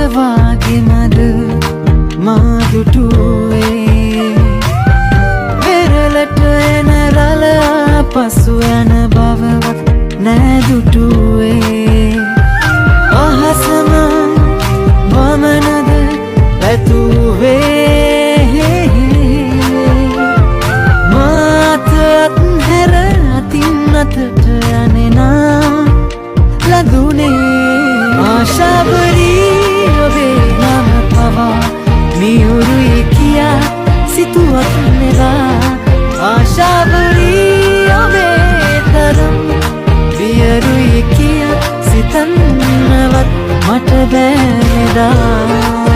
වාගේ මද මාදුටුවේ වෙරළට එන රළ පසු යන බවවත් නෑදුටුවේ අහසම වමනද පැතුවේ මාතත් හැර අතින් අතට යනෙනා ලදුනේ ආශාවරී ඔබේ නම පවා මියුරුයි කියා සිතුවත් නෙලා ආශාවරී ඔබේ තරම් වියරුයි කියා සිතන්නවත් මට බැහැදා